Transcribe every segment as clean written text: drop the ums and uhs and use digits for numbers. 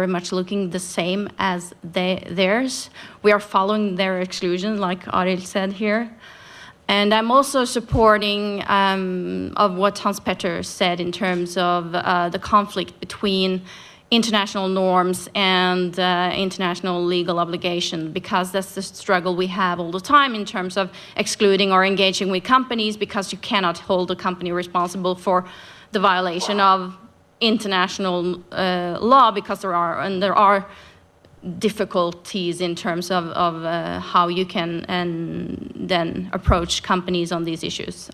very much looking the same as theirs. We are following their exclusion, like Arild said here. And I'm also supporting of what Hans Petter said in terms of the conflict between international norms and international legal obligation, because that's the struggle we have all the time in terms of excluding or engaging with companies, because you cannot hold a company responsible for the violation of international law, because there are difficulties in terms of how you can then approach companies on these issues.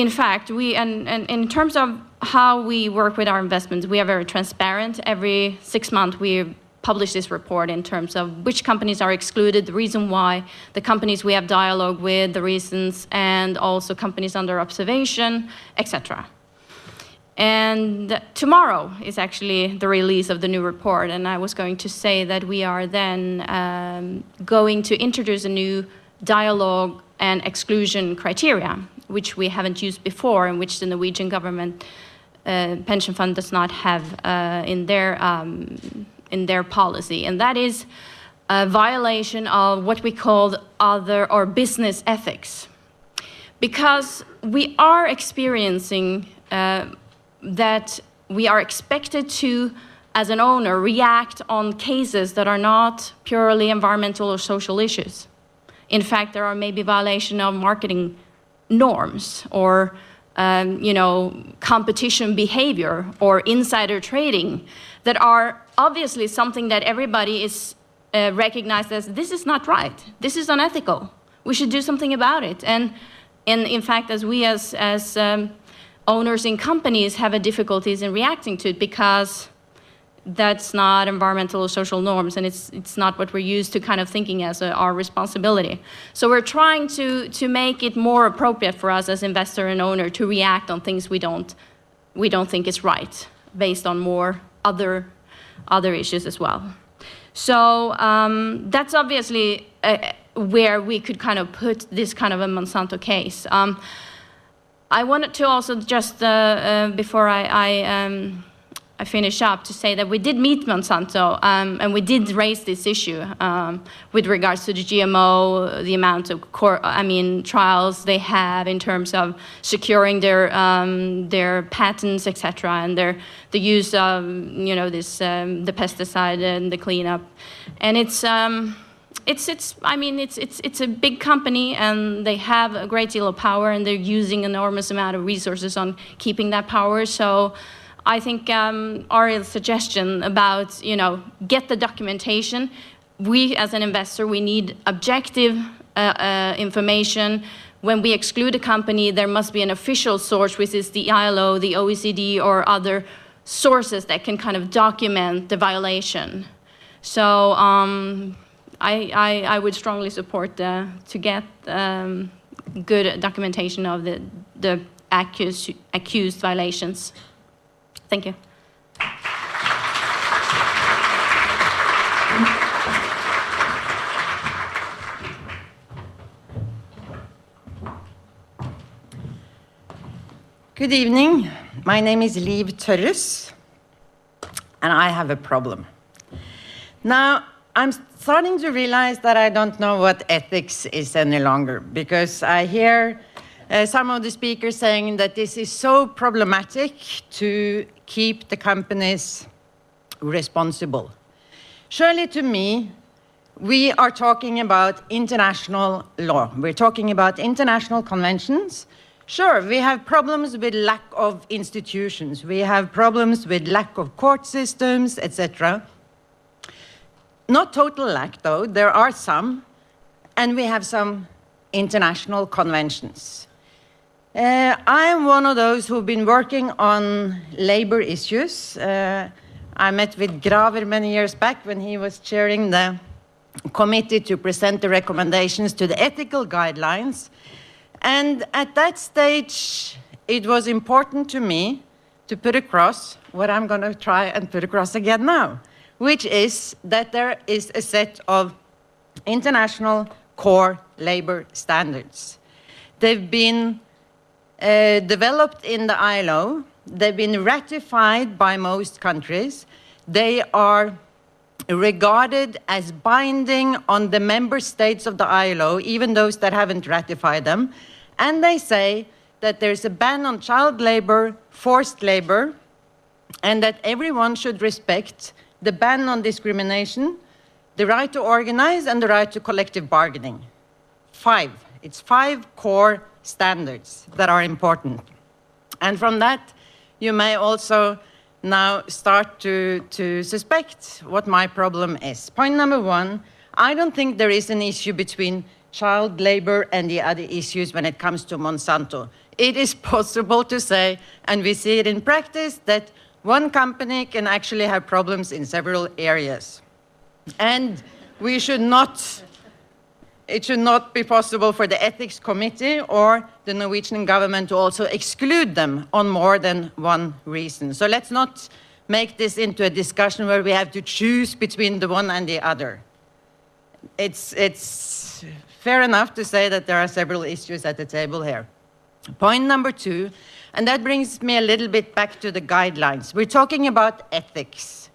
In fact, and in terms of how we work with our investments, we are very transparent. Every 6 months, we publish this report in terms of which companies are excluded, the reason why, the companies we have dialogue with, the reasons, and also companies under observation, etc. And tomorrow is actually the release of the new report, and I was going to say that we are then going to introduce a new dialogue and exclusion criteria, which we haven't used before, and which the Norwegian government pension fund does not have in their policy. And that is a violation of what we call other or business ethics. Because we are experiencing that we are expected to, as an owner, react on cases that are not purely environmental or social issues. In fact, there are maybe violation of marketing norms or competition behavior or insider trading that are obviously something that everybody is recognized as, this is not right, this is unethical, we should do something about it. And in fact, as we as owners in companies have a difficulties in reacting to it, because that's not environmental or social norms, and it's not what we're used to kind of thinking as our responsibility. So we're trying to make it more appropriate for us as investor and owner to react on things we don't think is right, based on more other issues as well. So that's obviously where we could kind of put this kind of a Monsanto case. I wanted to also just before I finish up, to say that we did meet Monsanto and we did raise this issue with regards to the GMO, the amount of trials they have in terms of securing their patents, etc., and the use of the pesticide and the cleanup. And it's a big company, and they have a great deal of power, and they're using an enormous amount of resources on keeping that power. So I think Arild's suggestion about, get the documentation. We, as an investor, we need objective information. When we exclude a company, there must be an official source, which is the ILO, the OECD, or other sources that can kind of document the violation. So I would strongly support to get good documentation of the accused violations. Thank you. Good evening. My name is Liv Tørres, and I have a problem. Now, I'm starting to realize that I don't know what ethics is any longer, because I hear some of the speakers saying that this is so problematic to keep the companies responsible. Surely to me, we are talking about international law. We're talking about international conventions. Sure, we have problems with lack of institutions. We have problems with lack of court systems, etc. Not total lack, though. There are some, and we have some international conventions. I am one of those who've been working on labor issues. I met with Graver many years back when he was chairing the committee to present the recommendations to the ethical guidelines. And at that stage, it was important to me to put across what I'm going to try and put across again now, which is that there is a set of international core labor standards. They've been developed in the ILO. They've been ratified by most countries. They are regarded as binding on the member states of the ILO, even those that haven't ratified them. And they say that there's a ban on child labor, forced labor, and that everyone should respect the ban on discrimination, the right to organize, and the right to collective bargaining. It's 5 core standards that are important. And from that, you may also now start to suspect what my problem is. Point number 1, I don't think there is an issue between child labor and the other issues when it comes to Monsanto. It is possible to say, and we see it in practice, that one company can actually have problems in several areas. And it should not be possible for the ethics committee or the Norwegian government to also exclude them on more than one reason. So let's not make this into a discussion where we have to choose between the one and the other. It's fair enough to say that there are several issues at the table here. Point number 2, and that brings me a little bit back to the guidelines. We're talking about ethics.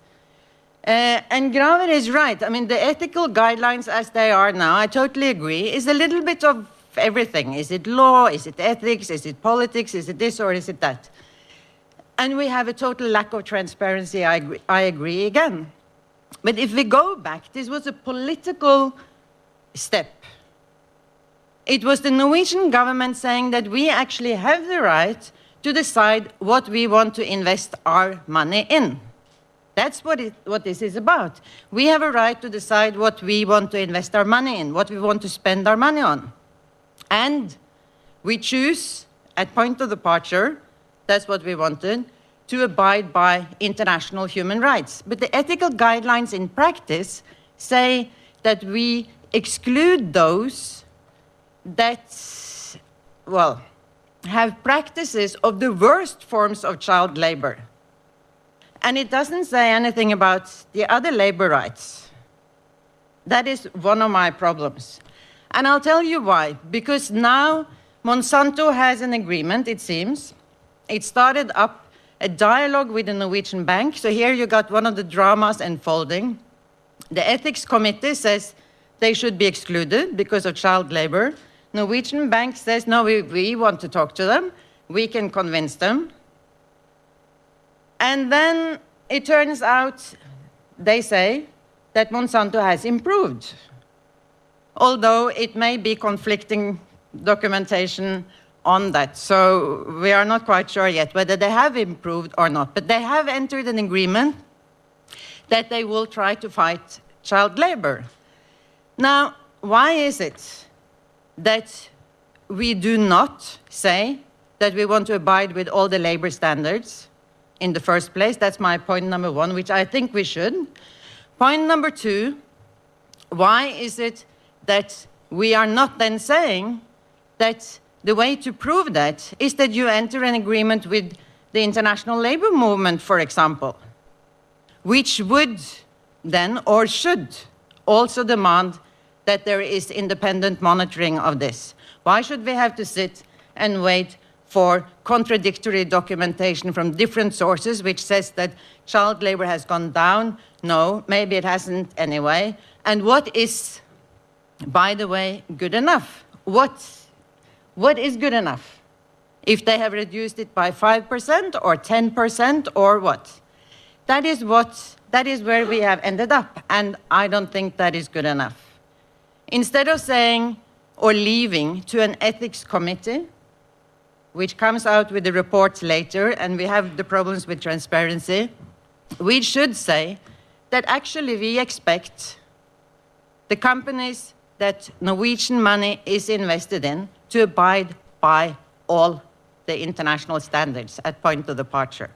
And Graver is right. I mean, the ethical guidelines as they are now, I totally agree, is a little bit of everything. Is it law? Is it ethics? Is it politics? Is it this or is it that? And we have a total lack of transparency, I agree again. But if we go back, this was a political step. It was the Norwegian government saying that we actually have the right to decide what we want to invest our money in. That's what this is about. We have a right to decide what we want to invest our money in, what we want to spend our money on. And we choose, at point of departure, that's what we wanted, to abide by international human rights. But the ethical guidelines in practice say that we exclude those that, well, have practices of the worst forms of child labor. And it doesn't say anything about the other labor rights. That is one of my problems. And I'll tell you why. Because now Monsanto has an agreement, it seems. It started up a dialogue with the Norwegian Bank. So here you got one of the dramas unfolding. The ethics committee says they should be excluded because of child labor. Norwegian Bank says, no, we want to talk to them. We can convince them. And then it turns out, they say, that Monsanto has improved. Although it may be conflicting documentation on that. So we are not quite sure yet whether they have improved or not. But they have entered an agreement that they will try to fight child labor. Now, why is it that we do not say that we want to abide with all the labor standards in the first place? That's my point number 1, which I think we should. Point number 2, why is it that we are not then saying that the way to prove that is that you enter an agreement with the international labor movement, for example, which would then, or should, also demand that there is independent monitoring of this? Why should we have to sit and wait for contradictory documentation from different sources which says that child labor has gone down? No, maybe it hasn't anyway. And what is, by the way, good enough? What is good enough? If they have reduced it by 5% or 10% or what? That is where we have ended up, and I don't think that is good enough. Instead of saying or leaving to an ethics committee, which comes out with the reports later, and we have the problems with transparency, we should say that actually we expect the companies that Norwegian money is invested in to abide by all the international standards at point of departure.